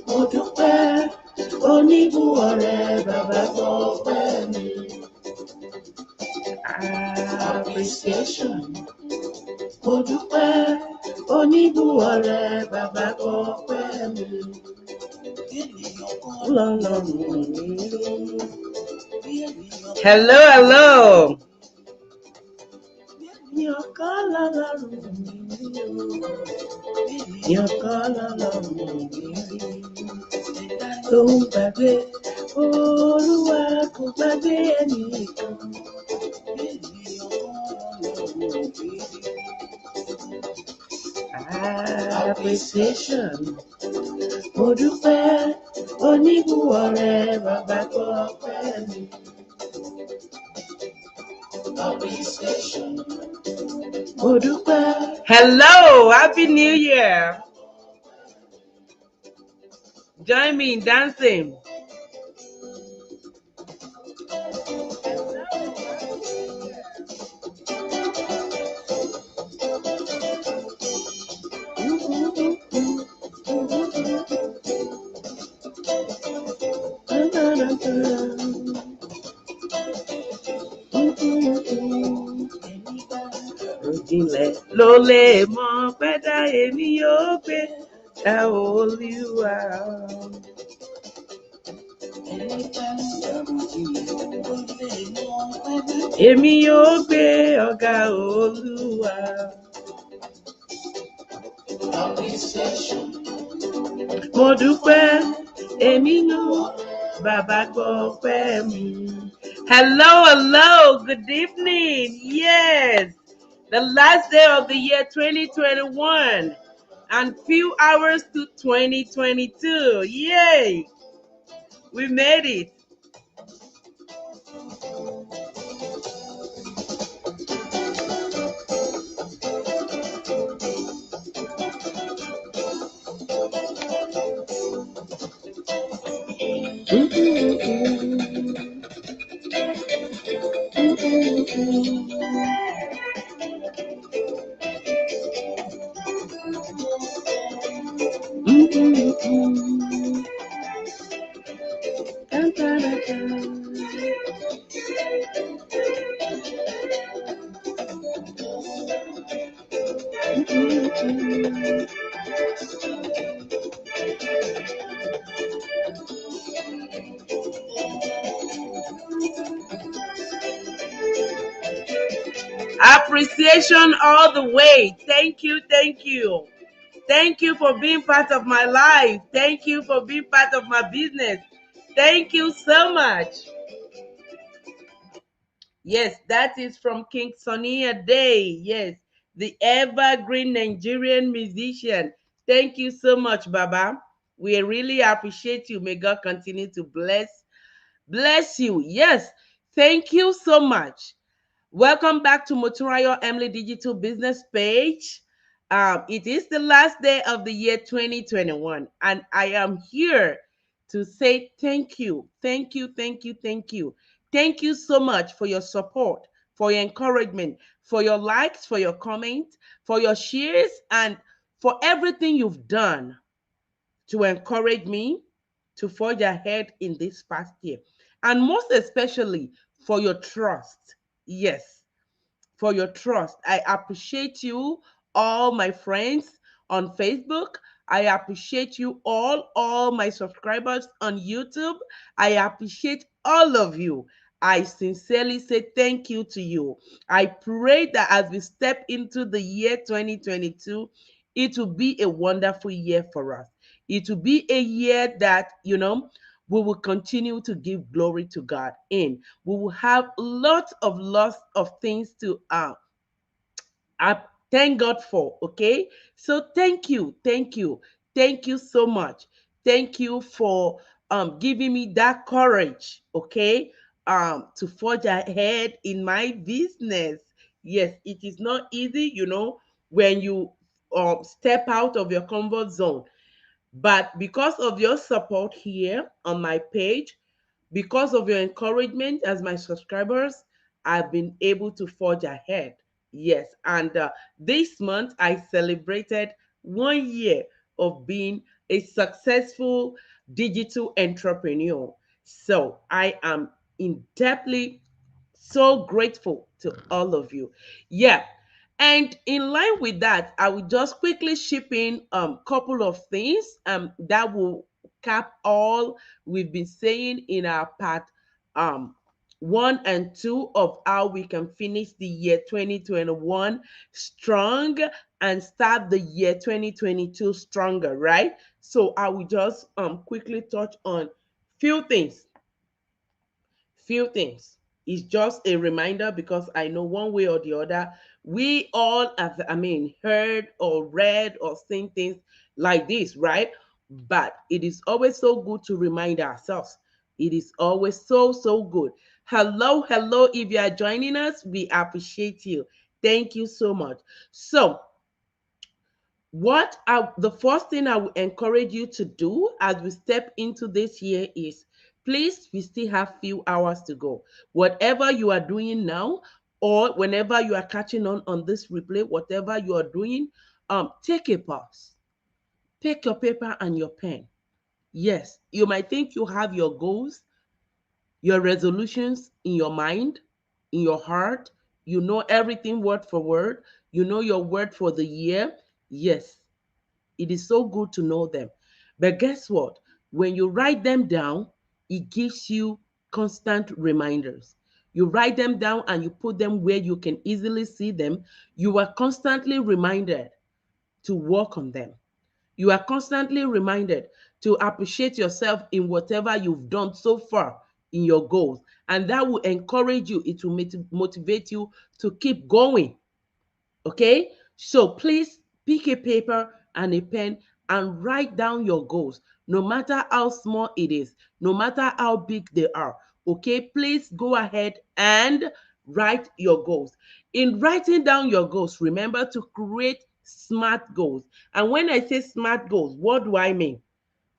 mo dúpẹ́ oníbùwọ̀rẹ́ bàbá gbọ́pẹ́ mi. Appreciation. Mo dúpẹ́ oníbùwọ̀rẹ́ bàbá gbọ́pẹ́ mi. Hello, hello. Don't gbàgbé, Olúwa kò gbàgbé ẹnìkan. Appreciation. Mo dúpẹ́ oníbùwọ̀rẹ́ bàbá gbọ́pẹ́ mi. Appreciation. Mo dúpẹ́. Hello, Happy New Year. Join me in dancing. Òjìnlẹ̀ ló lè mọ pẹ́dá èmi yóò gbé ẹ Olúwa. Èmi yóò gbé ọ̀gá Olúwa. Mo dúpẹ́ èmi náà bàbá gbọ́pẹ́ mi. Hello, hello, good evening. Yes, the last day of the year 2021 and few hours to 2022. Yay! We made it. Appreciation all the way. Thank you, thank you. Thank you for being part of my life. Thank you for being part of my business. Thank you so much. Yes, that is from King Sunny Ade. Yes, the evergreen Nigerian musician. Thank you so much, Baba. We really appreciate you. May God continue to bless you. Yes, thank you so much. Welcome back to Moturayo Emily Digital Business Page. It is the last day of the year 2021, and I am here to say thank you, thank you, thank you, thank you. Thank you so much for your support, for your encouragement, for your likes, for your comments, for your shares, and for everything you've done to encourage me to forge ahead in this past year. And most especially for your trust. Yes, for your trust. I appreciate you, all my friends on Facebook. I appreciate you all my subscribers on YouTube. I appreciate all of you. I sincerely say thank you to you. I pray that as we step into the year 2022, it will be a wonderful year for us. It will be a year that, we will continue to give glory to God in. We will have lots of things to thank God for. Okay, so thank you so much. Thank you for giving me that courage. Okay, to forge ahead in my business. Yes, it is not easy, when you step out of your comfort zone. But because of your support here on my page, because of your encouragement as my subscribers, I've been able to forge ahead. Yes. And this month, I celebrated 1 year of being a successful digital entrepreneur. So I am in depthly so grateful to all of you. Yeah. And in line with that, I will just quickly ship in couple of things that will cap all we've been saying in our part um 1 and 2 of how we can finish the year 2021 strong and start the year 2022 stronger, right? So I will just quickly touch on few things few things. It's just a reminder because I know one way or the other, we all have, heard or read or seen things like this, right? But it is always so good to remind ourselves. It is always so, so good. Hello, hello. If you are joining us, we appreciate you. Thank you so much. So, the first thing I would encourage you to do as we step into this year is, please, we still have few hours to go. Whatever you are doing now, or whenever you are catching on this replay, whatever you are doing, take a pause. Take your paper and your pen. Yes, you might think you have your goals, your resolutions in your mind, in your heart. You know everything word for word. You know your word for the year. Yes, it is so good to know them. But guess what? When you write them down, it gives you constant reminders. You write them down and you put them where you can easily see them. You are constantly reminded to work on them. You are constantly reminded to appreciate yourself in whatever you've done so far in your goals. And that will encourage you, it will motivate you to keep going. Okay? So please pick a paper and a pen and write down your goals, no matter how small it is, no matter how big they are. Okay? Please go ahead and write your goals. In writing down your goals, remember to create smart goals. And when I say smart goals, what do I mean?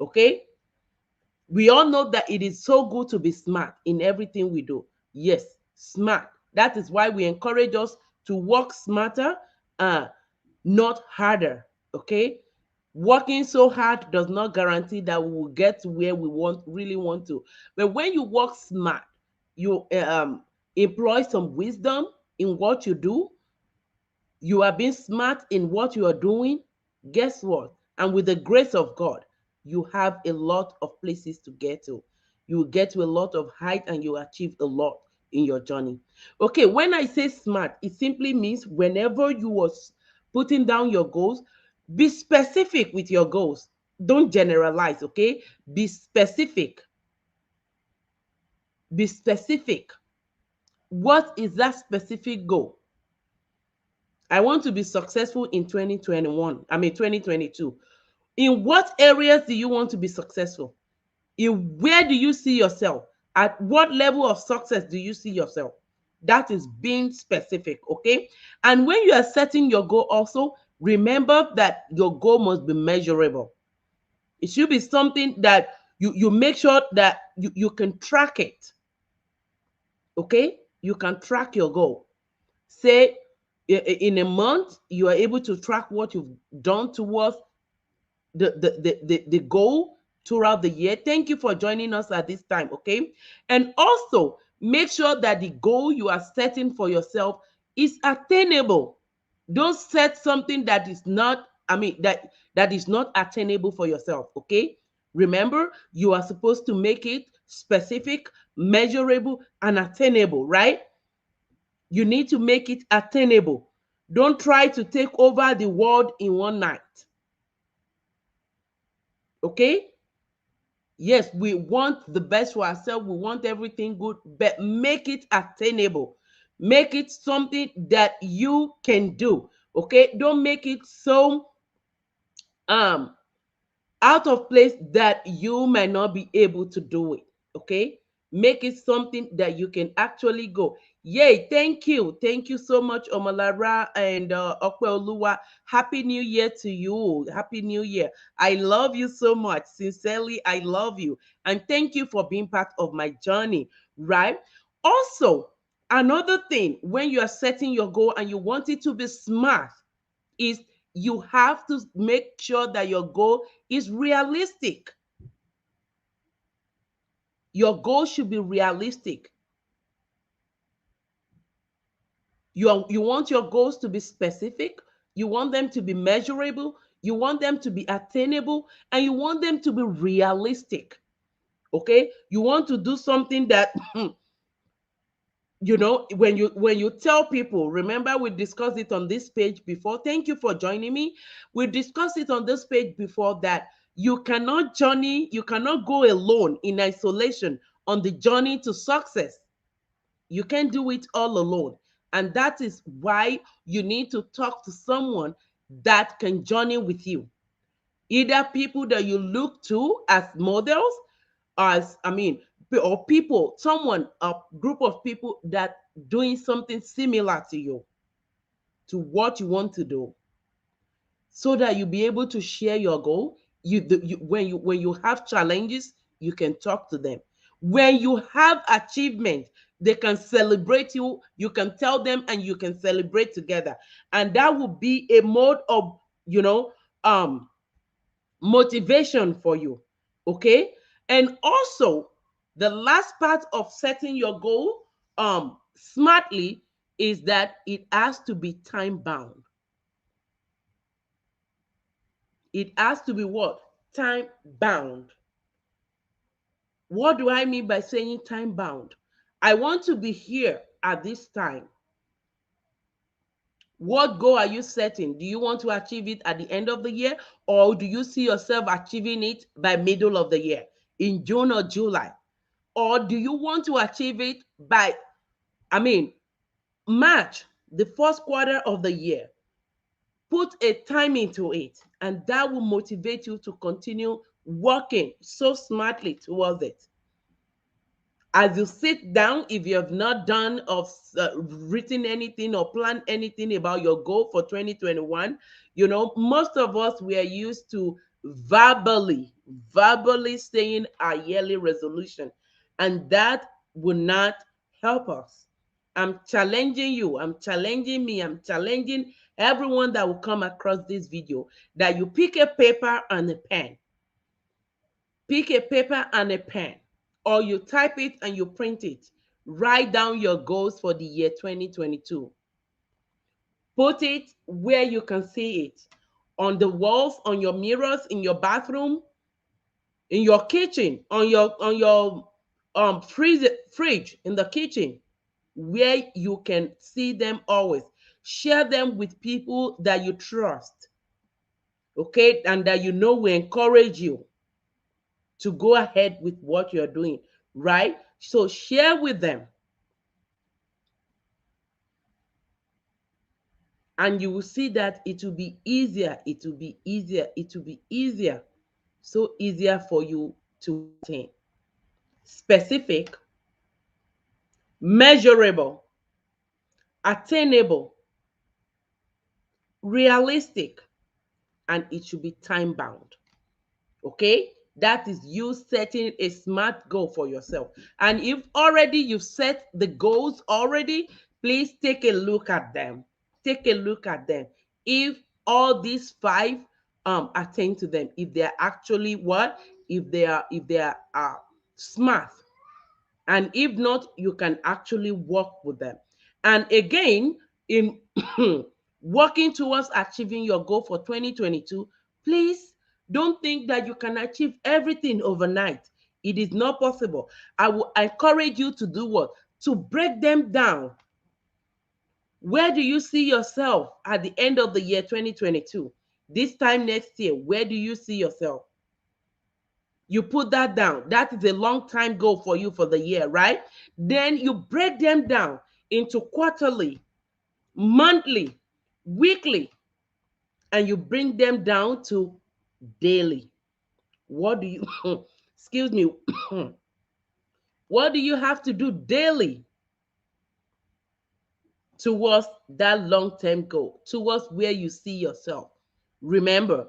Okay? We all know that it is so good to be smart in everything we do. Yes, smart. That is why we encourage us to work smarter, uh, not harder. Okay? Working so hard does not guarantee that we will get to where we really want to. But when you work smart, you employ some wisdom in what you do, you are being smart in what you are doing, guess what? And with the grace of God, you have a lot of places to get to. You will get to a lot of height and you achieve a lot in your journey. Okay, when I say smart, it simply means whenever you was putting down your goals, be specific with your goals. Don't generalize, okay? Be specific. Be specific. What is that specific goal? I want to be successful in 2022. In what areas do you want to be successful? In where do you see yourself? At what level of success do you see yourself? That is being specific, okay? And when you are setting your goal also, remember that your goal must be measurable. It should be something that you make sure that you can track it, okay? You can track your goal. Say in a month, you are able to track what you've done towards the goal throughout the year. Thank you for joining us at this time, okay? And also make sure that the goal you are setting for yourself is attainable. Don't set something that is not, that is not attainable for yourself, okay? Remember, you are supposed to make it specific, measurable, and attainable, right? You need to make it attainable. Don't try to take over the world in one night. Okay? Yes, we want the best for ourselves. We want everything good, but make it attainable. Make it something that you can do. Okay? Don't make it so um out of place that you might not be able to do it. Okay? Make it something that you can actually go. Yay, thank you. Thank you so much, Omalara and Okweoluwa. Happy New Year to you. Happy New Year. I love you so much. Sincerely, I love you. And thank you for being part of my journey, right? Also, another thing, when you are setting your goal and you want it to be smart, is you have to make sure that your goal is realistic. Your goal should be realistic. You want your goals to be specific, you want them to be measurable, you want them to be attainable, and you want them to be realistic. Okay? You want to do something that when you tell people, remember we discussed it on this page before. Thank you for joining me. We discussed it on this page before that you cannot go alone in isolation on the journey to success. You can't do it all alone. And that is why you need to talk to someone that can journey with you. Either people that you look to as models, as I mean, or people, someone, a group of people that doing something similar to you, to what you want to do, so that you be able to share your goal. When you have challenges, you can talk to them. When you have achievement, they can celebrate you. You can tell them, and you can celebrate together. And that will be a mode of you know um motivation for you. Okay. And also, the last part of setting your goal smartly is that it has to be time bound. It has to be what? Time bound. What do I mean by saying time bound? I want to be here at this time. What goal are you setting? Do you want to achieve it at the end of the year, or do you see yourself achieving it by middle of the year, in June or July? Or do you want to achieve it by, I mean, March, the first quarter of the year? Put a time into it, and that will motivate you to continue working so smartly towards it. As you sit down, if you have not done or written anything or planned anything about your goal for 2021, most of us, we are used to verbally saying our yearly resolution, and that will not help us. I'm challenging you, I'm challenging me, I'm challenging everyone that will come across this video, that you pick a paper and a pen. Pick a paper and a pen, or you type it and you print it. Write down your goals for the year 2022. Put it where you can see it, on the walls, on your mirrors, in your bathroom, in your kitchen, on your fridge in the kitchen, where you can see them always. Share them with people that you trust, okay, and that will encourage you to go ahead with what you're doing, right? So share with them, and you will see that it will be easier. It will be easier. It will be easier. So easier for you to attain. Specific, measurable, attainable, realistic, and it should be time bound. Okay, that is you setting a smart goal for yourself. And if already you've set the goals already, please take a look at them. Take a look at them. If all these five attain to them, if they're actually what, if they are smart, and if not, you can actually work with them. And again, in working towards achieving your goal for 2022, please don't think that you can achieve everything overnight. It is not possible. I will encourage you to do what? To break them down. Where do you see yourself at the end of the year 2022? This time next year, where do you see yourself? You put that down. That is a long time goal for you for the year, right? Then you break them down into quarterly, monthly, weekly, and you bring them down to daily. What do you, excuse me, what do you have to do daily towards that long term goal, towards where you see yourself? Remember,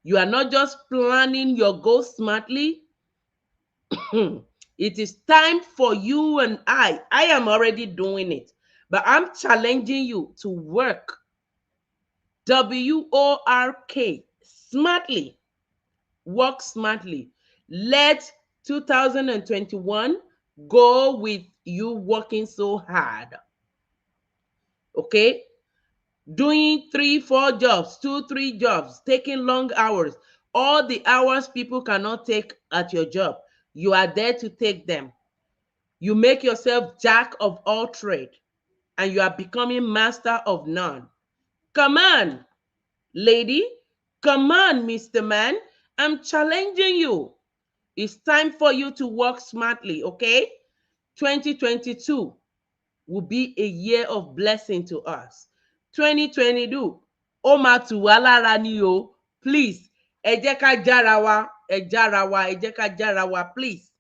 you are not just planning your goals smartly. It is time for you and I am already doing it, but I'm challenging you to work WORK, smartly. Work smartly. Let 2021 go with you working so hard. Okay? Doing 3, 4 jobs, 2, 3 jobs, taking long hours, all the hours people cannot take at your job, you are there to take them. You make yourself jack of all trade and you are becoming master of none. Come on, lady. Come on, Mr. Man. I'm challenging you. It's time for you to work smartly, okay? 2022 will be a year of blessing to us. 2022, ó máa tù wá lára ni o. Please, ẹ jẹ́ ká jára wa, ẹ jára wa, ẹ jẹ́ ká jára wa, please.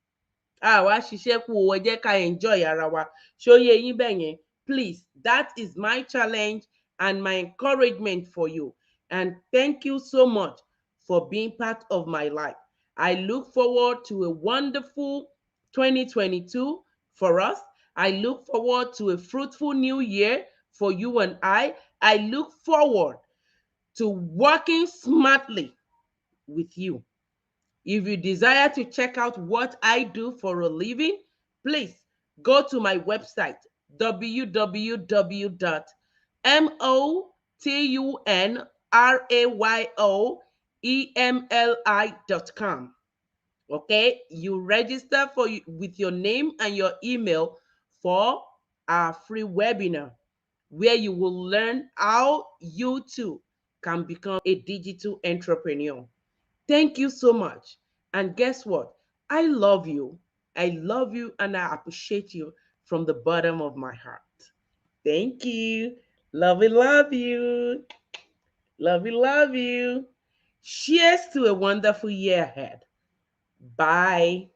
Àwa ṣiṣẹ́ kù o, ẹ jẹ́ ká enjoy ara wa. Ṣó yé yín bẹ́ẹ̀ yẹn? Please, that is my challenge and my encouragement for you. And thank you so much for being part of my life. I look forward to a wonderful 2022 for us. I look forward to a fruitful new year for you and I. I look forward to working smartly with you. If you desire to check out what I do for a living, please go to my website www.motunrayoemli.com. Okay, you register with your name and your email for our free webinar where you will learn how you too can become a digital entrepreneur. Thank you so much. And guess what? I love you. I love you and I appreciate you from the bottom of my heart. Thank you. Love you, love you. Love you, love you. Cheers to a wonderful year ahead. Bye.